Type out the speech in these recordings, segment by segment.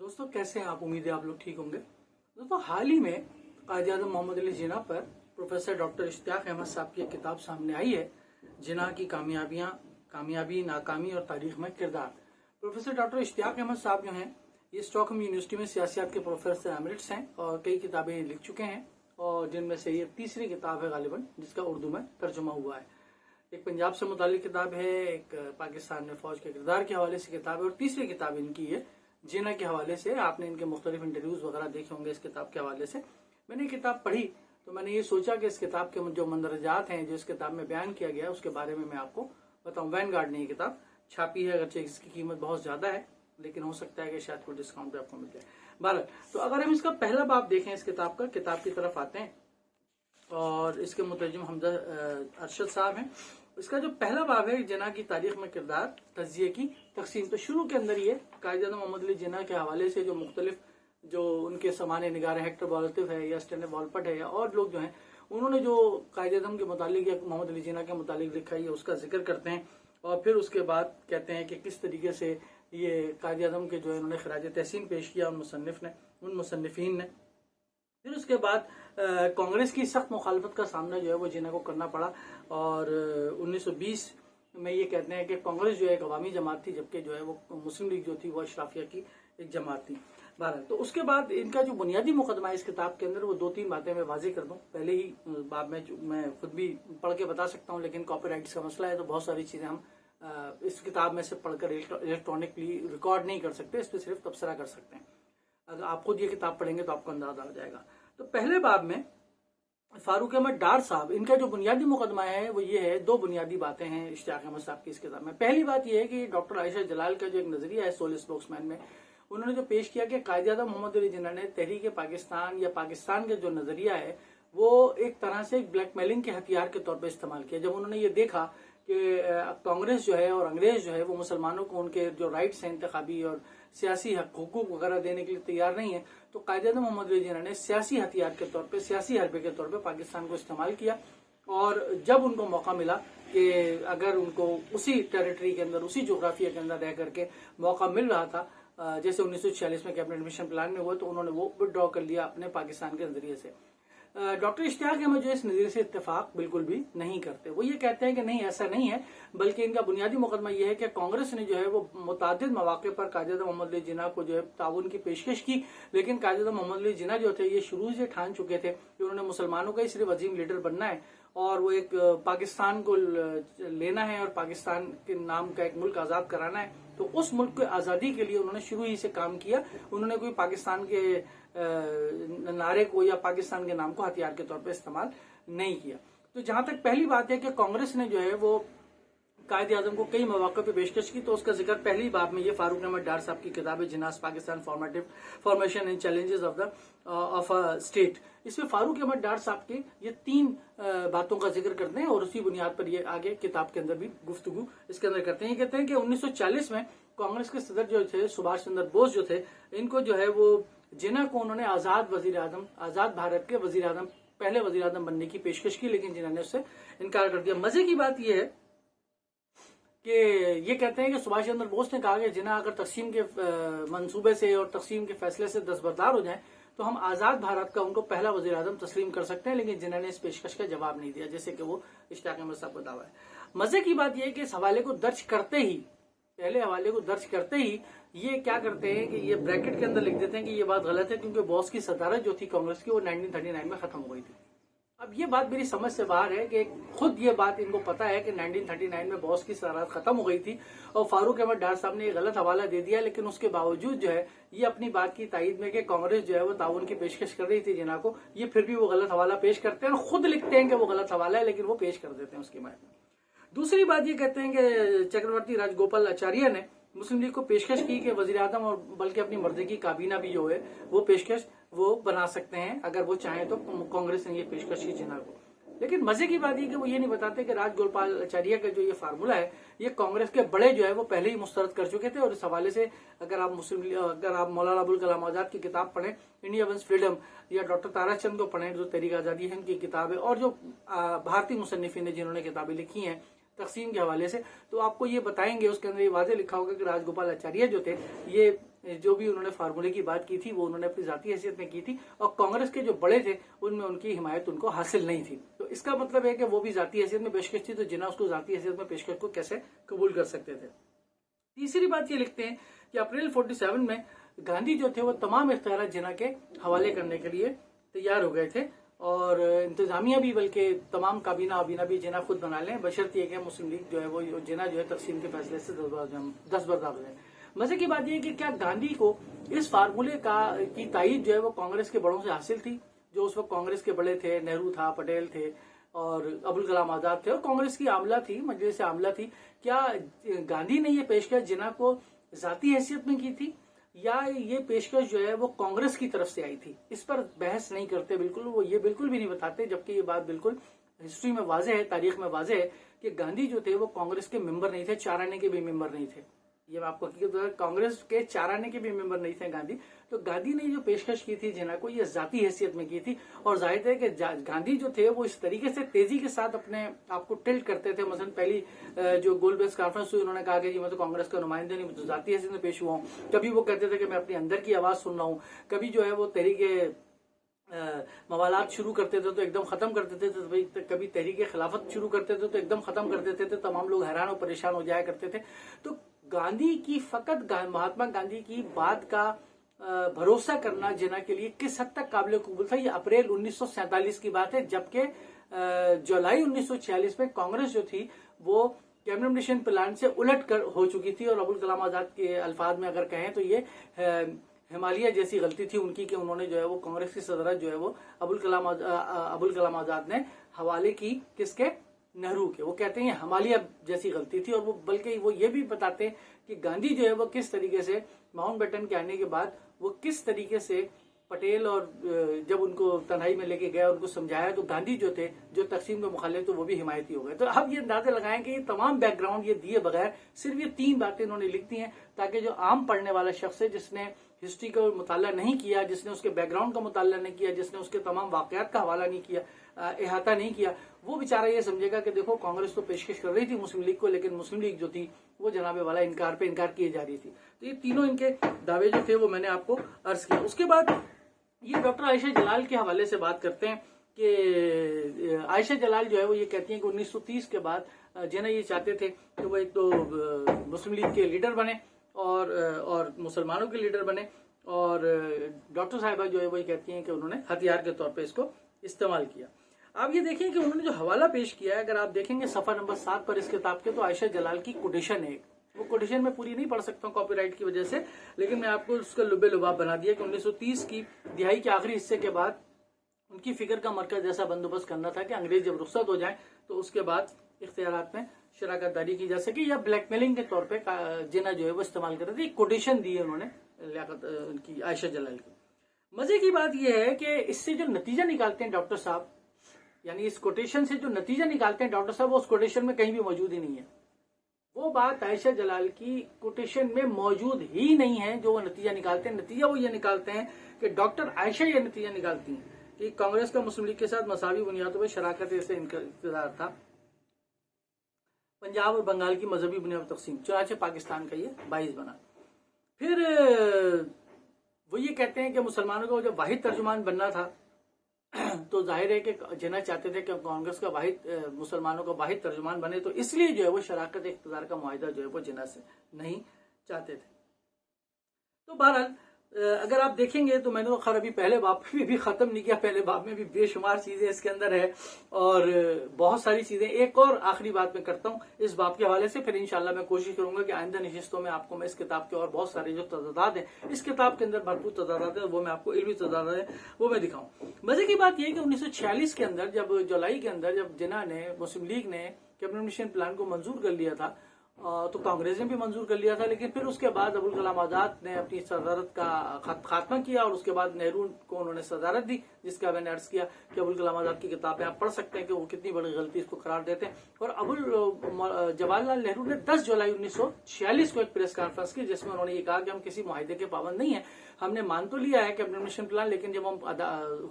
दोस्तों कैसे हैं आप। उम्मीद है आप लोग ठीक होंगे। दोस्तों हाल ही में कायद-ए-आज़म मोहम्मद अली जिन्ना पर प्रोफेसर डॉक्टर इश्तियाक अहमद साहब की एक किताब सामने आई है, जिन्ना की कामयाबी, नाकामी और तारीख में किरदार। प्रोफेसर डॉक्टर इश्तियाक अहमद साहब जो हैं ये स्टॉकहोम यूनिवर्सिटी में सियासियात के प्रोफेसर एमरिट्स हैं और कई किताबें लिख चुके हैं, और जिनमें से ये तीसरी किताब है गालिबन जिसका उर्दू में तर्जुमा हुआ है। एक पंजाब से मुतालिक किताब है, एक पाकिस्तान में फौज के किरदार के हवाले से किताब है, और तीसरी किताब इनकी है जिन्ना के हवाले से। आपने इनके मुख्तलिफ इंटरव्यूज वगैरह देखे होंगे इस किताब के हवाले से। मैंने ये किताब पढ़ी तो मैंने ये सोचा कि इस किताब के जो मंदरजात हैं जो इस किताब में बयान किया गया है उसके बारे में मैं आपको बताऊं। वैनगार्ड ने ये किताब छापी है, अगरचे इसकी कीमत बहुत ज्यादा है, लेकिन हो सकता है कि शायद कोई डिस्काउंट पे आपको मिल जाए। बहरहाल, तो अगर हम इसका पहला बाब देखें इस किताब की तरफ आते हैं, और इसके मुतरजम हमजा अरशद साहब हैं। इसका जो पहला बाब है जिन्ना की तारीख में किरदार, तज्जिए की तकसीम, तो शुरू के अंदर ये कायद-ए-आज़म मोहम्मद अली जिन्ना के हवाले से जो मुख्तलिफ जो उनके समाने निगार हेक्टर वॉलटिव है या स्टैंडर्ड वॉलपट है या और लोग जो हैं उन्होंने जो कायद-ए-आज़म के मुतालिक या मोहम्मद अली जिन्ना के मुतालिक लिखा है उसका जिक्र करते हैं, और फिर उसके बाद कहते हैं कि किस तरीके से ये कायद-ए-आज़म के जो है उन्होंने खराज तहसीन पेश किया उन मुसन्निफीन ने। फिर उसके बाद कांग्रेस की सख्त मुखालफत का सामना जो है वो जिन्ना को करना पड़ा, और 1920 में ये कहते हैं कि कांग्रेस जो है एक अवामी जमात थी, जबकि जो है वो मुस्लिम लीग जो थी वो अशराफिया की एक जमात थी। बहरहाल, तो उसके बाद इनका जो बुनियादी मुकदमा है इस किताब के अंदर वो दो तीन बातें मैं वाज़ेह कर दूं। पहले ही बाब में मैं खुद भी पढ़ के बता सकता हूँ, लेकिन कॉपीराइट्स का मसला है तो बहुत सारी चीजें हम इस किताब में से पढ़कर इलेक्ट्रॉनिकली रिकॉर्ड नहीं कर सकते, इस पर सिर्फ तबसरा कर सकते हैं। अगर आप खुद ये किताब पढ़ेंगे तो आपको अंदाजा हो जाएगा। तो पहले बाब में फारूक अहमद डार साहब, इनका जो बुनियादी मुकदमा है वो ये है, दो बुनियादी बातें हैं इश्तियाक अहमद साहब की इस किताब में। पहली बात ये है कि डॉक्टर आयशा जलाल का जो एक नजरिया है सोल स्पोक्समैन में, उन्होंने जो पेश किया कि कायद-ए-आज़म मोहम्मद अली जिन्ना ने तहरीक पाकिस्तान या पाकिस्तान का जो नजरिया है वो एक तरह से एक ब्लैकमेलिंग के हथियार के तौर पर इस्तेमाल किया। जब उन्होंने ये देखा कि कांग्रेस जो है और अंग्रेज जो है वो मुसलमानों को उनके जो राइट्स हैं इंतखाबी और सियासी हुकूक वगैरह देने के लिए तैयार नहीं है, तो कायद-ए-आज़म मोहम्मद अली जिन्ना ने सियासी हथियार के तौर पे, सियासी हरबे के तौर पे पाकिस्तान को इस्तेमाल किया। और जब उनको मौका मिला कि अगर उनको उसी टेरिटरी के अंदर, उसी जोग्राफिया के अंदर रह करके मौका मिल रहा था, जैसे 1946 में कैबिनेट मिशन प्लान में हुआ, तो उन्होंने वो विड्रॉ कर लिया अपने पाकिस्तान के नजरिए से। डॉक्टर इश्तियाक अहमद जो इस नजरिए से इत्तेफाक बिल्कुल भी नहीं करते। वो ये कहते हैं कि नहीं, ऐसा नहीं है, बल्कि इनका बुनियादी मुकदमा ये है कि कांग्रेस ने जो है वो मुतादिद मौके पर कायद-ए-आज़म मोहम्मद अली जिन्ना को जो है ताउन की पेशकश की, लेकिन कायद-ए-आज़म मोहम्मद अली जिन्ना जो थे ये शुरू से ठान चुके थे कि उन्होंने मुसलमानों का ही सिर्फ अजीम लीडर बनना है, और वो एक पाकिस्तान को लेना है और पाकिस्तान के नाम का एक मुल्क आजाद कराना है। तो उस मुल्क की आजादी के लिए उन्होंने शुरू ही से काम किया। उन्होंने कोई पाकिस्तान के नारे को या पाकिस्तान के नाम को हथियार के तौर पर इस्तेमाल नहीं किया। तो जहां तक पहली बात है कि कांग्रेस ने जो है वो कायद-ए-आज़म को कई मौकों पे पेशकश की, तो उसका जिक्र पहली बाब में ये फारूक अहमद डार साहब की किताब है Jinnah's Pakistan formation and challenges of a state. इसमें फारूक अहमद डार साहब के ये तीन बातों का जिक्र करते हैं, और उसी बुनियाद पर ये आगे किताब के अंदर भी गुफ्तगू इसके अंदर करते हैं। ये कहते हैं कि 1940 में कांग्रेस के सदर जो थे सुभाष चंद्र बोस जो थे, इनको जो है वो जिन्ना को उन्होंने आजाद भारत के पहले वजीर आजम बनने की पेशकश की, लेकिन जिन्ना ने उससे इनकार कर दिया। मजे की बात यह है कि ये कहते हैं कि सुभाष चंद्र बोस ने कहा कि जिन्ना अगर तकसीम के मंसूबे से और तकसीम के फैसले से दस्तबरदार हो जाए तो हम आजाद भारत का उनको पहला वजीर आजम तस्लीम कर सकते हैं, लेकिन जिन्ना ने इस पेशकश का जवाब नहीं दिया, जैसे कि वो इश्तियाक अहमद साहब का दावा है। मजे की बात यह है कि इस हवाले को दर्ज करते ही, पहले हवाले को दर्ज करते ही ये क्या करते हैं कि ये ब्रैकेट के अंदर लिख देते हैं कि ये बात गलत है, क्योंकि बॉस की सदारत जो थी कांग्रेस की वो 1939 में खत्म हो गई थी। अब ये बात मेरी समझ से बाहर है कि खुद ये बात इनको पता है कि 1939 में बॉस की सदारत खत्म हो गई थी, और फारूक अहमद डार साहब ने ये गलत हवाला दे दिया, लेकिन उसके बावजूद जो है ये अपनी बात की तायद में कि कांग्रेस जो है वो ताउन की पेशकश कर रही थी जिन्ना को, ये फिर भी वो गलत हवाला पेश करते हैं और खुद लिखते हैं कि वो गलत हवाला है, लेकिन वो पेश कर देते हैं उसकी बात में। दूसरी बात ये कहते हैं कि चक्रवर्ती राजगोपाल आचार्य ने मुस्लिम लीग को पेशकश की कि वजीर आजम और बल्कि अपनी मर्जी की काबीना भी जो है वो पेशकश वो बना सकते हैं अगर वो चाहें तो। कांग्रेस ने ये पेशकश की जिन्ना को, लेकिन मजे की बात ये कि वो ये नहीं बताते कि राजगोपाल आचार्य का जो ये फार्मूला है ये कांग्रेस के बड़े जो है वो पहले ही मुस्तरद कर चुके थे। और इस हवाले से अगर आप मौलाना अबुल कलाम आजाद की किताब पढ़ें, इंडिया वंस फ्रीडम, या डॉक्टर ताराचंद को पढ़ें जो तहरीक आजादी है उनकी किताब है, और जो भारतीय मुसन्निफीन ने जिन्होंने किताबें लिखी हैं तकसीम के हवाले से, तो आपको ये बताएंगे, उसके अंदर ये वाज़ेह लिखा होगा कि राजगोपाल आचार्य जो थे ये जो भी उन्होंने फार्मूले की बात की थी वो उन्होंने अपनी जाती हैसियत में की थी, और कांग्रेस के जो बड़े थे उनमें उनकी हिमायत उनको हासिल नहीं थी। तो इसका मतलब है कि वो भी जाती हैसियत में पेशकश थी, तो जिन्ना उसको जाती हैसियत में पेशकश को कैसे कबूल कर सकते थे। तीसरी बात ये लिखते हैं कि अप्रैल 47 में गांधी जो थे वो तमाम इख्तियार जिन्ना के हवाले करने के लिए तैयार हो गए थे, और इंतजामिया भी, बल्कि तमाम काबीना अबीना भी जिन्ना खुद बना लें, बशर्ते कि मुस्लिम लीग जो है वो जिन्ना जो है तकसीम के फैसले से दस्तबरदार हो जाए। मजे की बात यह है कि क्या गांधी को इस फार्मूले की तायीद जो है वो कांग्रेस के बड़ों से हासिल थी, जो उस वक्त कांग्रेस के बड़े थे, नेहरू था, पटेल थे और अबुल कलाम आजाद थे, और कांग्रेस की आमला थी, मजलिस आमला थी। क्या गांधी ने ये पेशकश जिन्ना को जाती हैसियत में की थी, या ये पेशकश जो है वो कांग्रेस की तरफ से आई थी? इस पर बहस नहीं करते बिल्कुल, वो ये बिल्कुल भी नहीं बताते, जबकि ये बात बिल्कुल हिस्ट्री में वाजे है, तारीख में वाजे है कि गांधी जो थे वो कांग्रेस के मेंबर नहीं थे, 4 आने के भी मेंबर नहीं थे। ये मैं आपको हकीकत बता, कांग्रेस के 4 आने के भी मेंबर नहीं थे गांधी। तो गांधी ने जो पेशकश की थी जिन्ना को, ये जाती हैसियत में की थी, और जाहिर है कि गांधी जो थे वो इस तरीके से तेजी के साथ अपने आप को टिल्ट करते थे। मसलन पहली जो गोल बेस कॉन्फ्रेंस हुई, उन्होंने कहा कि जी मैं तो कांग्रेस का नुमाइंदा नहीं, मैं तो जाती हैसियत में पेश हुआ हूँ। कभी वो कहते थे कि मैं अपने अंदर की आवाज सुन रहा हूँ, कभी जो है वो तहरीके मवालात शुरू करते थे तो एकदम खत्म कर देते थे, तो कभी तहरीके खिलाफत शुरू करते थे तो एकदम खत्म कर देते थे, तमाम लोग हैरान और परेशान हो जाया करते थे। तो गांधी की फकत महात्मा गांधी की बात का भरोसा करना जिन्ना के लिए किस हद तक काबिल कबूल था, ये अप्रैल 1947 की बात है, जबकि जुलाई 1946 में कांग्रेस जो थी वो कैबिनेट मिशन प्लान से उलट कर हो चुकी थी, और अबुल कलाम आजाद के अल्फाज में अगर कहें तो ये हिमालय जैसी गलती थी उनकी कि उन्होंने जो है वो कांग्रेस की सदरत जो है वो अबुल कलाम आजाद ने हवाले की किसके, नेहरू के। वो कहते हैं हिमालय जैसी गलती थी, और वो बल्कि वो ये भी बताते हैं कि गांधी जो है वो किस तरीके से माउंटबेटन के आने के बाद वो किस तरीके से पटेल और जब उनको तन्हाई में लेके गया, उनको समझाया, तो गांधी जो थे जो तकसीम के मुखालिफ तो वो भी हिमायती हो गए। तो अब ये अंदाजा लगाएं कि ये तमाम बैकग्राउंड ये दिए बगैर सिर्फ ये 3 बातें इन्होंने लिख दी हैं, ताकि जो आम पढ़ने वाला शख्स है, जिसने हिस्ट्री का मुताला नहीं किया, जिसने उसके बैकग्राउंड का मुताला नहीं किया, जिसने उसके तमाम वाकयात का हवाला नहीं किया, अहाता नहीं किया, वो बेचारा ये समझेगा कि देखो कांग्रेस तो पेशकश कर रही थी मुस्लिम लीग को, लेकिन मुस्लिम लीग जो थी वो जनाबे वाला इनकार पे इनकार किए जा रही थी। तो ये तीनों इनके दावे जो थे वो मैंने आपको अर्ज किया। उसके बाद ये डॉक्टर आयशा जलाल के हवाले से बात करते हैं कि आयशा जलाल जो है वो ये कहती हैं कि 1930 के बाद जिन्ना ये चाहते थे कि वो एक तो मुस्लिम लीग के लीडर बने और मुसलमानों के लीडर बने, और डॉक्टर साहिबा जो है वो ये कहती हैं कि उन्होंने हथियार के तौर पे इसको इस्तेमाल किया। आप ये देखें कि उन्होंने जो हवाला पेश किया है, अगर आप देखेंगे सफा नंबर 7 पर इस किताब के, तो आयशा जलाल की कोटेशन है। वो कोटेशन मैं पूरी नहीं पढ़ सकता हूँ कॉपीराइट की वजह से, लेकिन मैं आपको उसका लुबे लुबाब बना दिया कि 1930 की दिहाई के आखिरी हिस्से के बाद उनकी फिक्र का मरकज ऐसा बंदोबस्त करना था कि अंग्रेज जब रुखसत हो जाए तो उसके बाद इख्तियारात में शराकत दारी की जा सके, या ब्लैकमेलिंग के तौर पे जिन्ना जो है वो इस्तेमाल कर रहे थे। कोटेशन दी है उन्होंने लियाकत उनकी आयशा जलाल की। मजे की बात यह है कि इससे जो नतीजा निकालते हैं डॉक्टर साहब, यानी इस कोटेशन से जो नतीजा निकालते हैं डॉक्टर साहब, वो उस कोटेशन में कहीं भी मौजूद ही नहीं है। वो बात आयशा जलाल की कोटेशन में मौजूद ही नहीं है जो वो नतीजा निकालते हैं। नतीजा वो ये निकालते हैं कि डॉक्टर आयशा ये नतीजा निकालती हैं कि कांग्रेस का मुस्लिम लीग के साथ मसावी बुनियादों पर शराकत से इंतजार था, पंजाब और बंगाल की मजहबी बुनियाद पर तकसीम, चुनाचे पाकिस्तान का ये 22 बना। फिर वो ये कहते हैं कि मुसलमानों को जब वाहिद तर्जुमान बनना था तो जाहिर है कि जिन्ना चाहते थे कि कांग्रेस का वाहिद मुसलमानों का वाहिद तर्जुमान बने, तो इसलिए जो है वो शराकत इख्तियार का मुआहिदा जो है वो जिन्ना से नहीं चाहते थे। तो बहरहाल अगर आप देखेंगे तो मैंने तो खैर अभी पहले बाब में भी खत्म नहीं किया, पहले बाब में भी बेशुमार चीजें इसके अंदर है और बहुत सारी चीजें। एक और आखिरी बात मैं करता हूँ इस बाब के हवाले से, फिर इंशाल्लाह मैं कोशिश करूंगा कि आइंदा नशिस्तों में आपको मैं इस किताब के और बहुत सारे जो तजादात है, इस किताब के अंदर भरपूर तजादात है, वो मैं आपको इल्मी तजादात है वो मैं दिखाऊं। मजे की बात यह है कि 1946 के अंदर जब जुलाई के अंदर जब जिन्ना ने मुस्लिम लीग ने कैबिनेट मिशन प्लान को मंजूर कर लिया था तो कांग्रेस ने भी मंजूर कर लिया था, लेकिन फिर उसके बाद अबुल कलाम आजाद ने अपनी सदारत का खात्मा किया और उसके बाद नेहरू को उन्होंने सदारत दी, जिसका मैंने अर्ज किया कि अबुल कलाम आजाद की किताबें आप पढ़ सकते हैं कि वो कितनी बड़ी गलती इसको करार देते हैं। और जवाहरलाल नेहरू ने 10 जुलाई 1946 को एक प्रेस कॉन्फ्रेंस की जिसमें उन्होंने ये कहा कि हम किसी मुआहिदे के पाबंद नहीं है, हमने मान तो लिया है कैबिनेट मिशन प्लान, लेकिन जब हम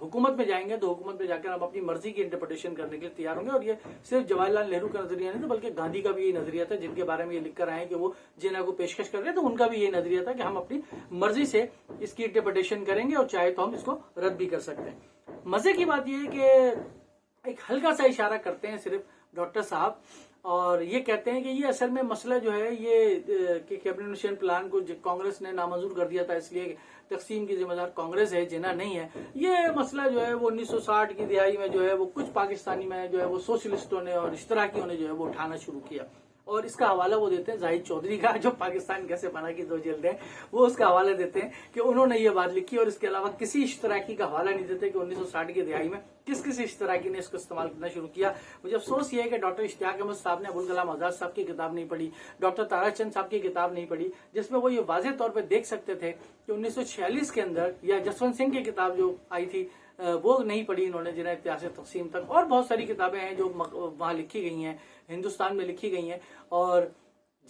हुकूमत में जाएंगे तो हुकूमत में जाकर हम अपनी मर्जी की इंटरप्रिटेशन करने के लिए तैयार होंगे। और ये सिर्फ जवाहरलाल नेहरू का नजरिया नहीं था बल्कि गांधी का भी यही नजरिया था, जिनके बारे बारे में ये लिख कर आए कि वो जिन्ना को पेशकश कर रहे हैं, तो उनका भी ये नजरिया था कि हम अपनी मर्जी से इसकी इंटरप्रिटेशन करेंगे और चाहे तो हम इसको रद्द भी कर सकते हैं। मजे की बात यह है कि एक हल्का सा इशारा करते हैं सिर्फ डॉक्टर साहब, और ये कहते हैं कि ये असल में मसला जो है ये कि कैबिनेट मिशन प्लान को कांग्रेस ने नामंजूर कर दिया था, इसलिए तकसीम की जिम्मेदार कांग्रेस है, जिन्ना नहीं है। ये मसला जो है वो 1960 की दिहाई में जो है वो कुछ पाकिस्तानी में जो है वो सोशलिस्टों ने और इश्तराकियों ने जो है वो उठाना शुरू किया, और इसका हवाला वो देते हैं जाहिद चौधरी का, जो पाकिस्तान कैसे बना की 2 जेल है, वो उसका हवाला देते हैं कि उन्होंने ये बात लिखी, और इसके अलावा किसी इश्तराकी का हवाला नहीं देते कि 1960 की दिहाई में किस इश्तराकी ने इसको इस्तेमाल करना शुरू किया। मुझे अफसोस ये है कि डॉक्टर इश्तियाक अहमद साहब ने अबुल कलाम आजाद साहब की किताब नहीं पढ़ी, डॉक्टर ताराचंद साहब की किताब नहीं पढ़ी, जिसमें वो ये वाज़ेह तौर पर देख सकते थे कि 1946 के अंदर, या जसवंत सिंह की किताब जो आई थी वो नहीं पढ़ी इन्होंने, जिन्हें इतिहास तकसीम तक, और बहुत सारी किताबें हैं जो वहां लिखी गई हैं, हिंदुस्तान में लिखी गई हैं। और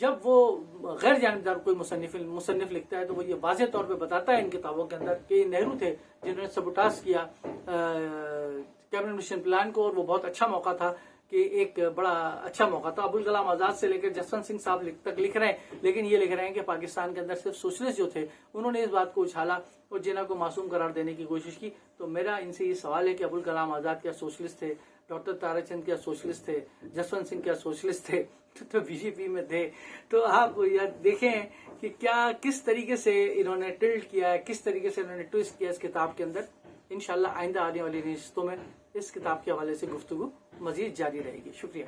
जब वो गैर जानिबदार कोई मुसन्निफ लिखता है तो वो ये वाज़ेह तौर पे बताता है इन किताबों के अंदर कि नेहरू थे जिन्होंने सबुटास किया कैबिनेट मिशन प्लान को, और वो बहुत अच्छा मौका था कि एक बड़ा अच्छा मौका था। अबुल कलाम आजाद से लेकर जसवंत सिंह साहब तक लिख रहे हैं, लेकिन ये लिख रहे हैं कि पाकिस्तान के अंदर सिर्फ सोशलिस्ट जो थे उन्होंने इस बात को उछाला और जिन्ना को मासूम करार देने की कोशिश की। तो मेरा इनसे ये सवाल है कि अबुल कलाम आजाद क्या सोशलिस्ट थे, डॉक्टर ताराचंद क्या सोशलिस्ट थे, जसवंत सिंह क्या सोशलिस्ट थे, तो बीजेपी में थे। तो आप यह देखें कि क्या किस तरीके से इन्होंने टिल्ट किया है, किस तरीके से इन्होंने ट्विस्ट किया इस किताब के अंदर। इंशाल्लाह आइंदा आने वाली नशिस्तों में इस किताब के हवाले से गुफ्तगू मजीद जारी रहेगी। शुक्रिया।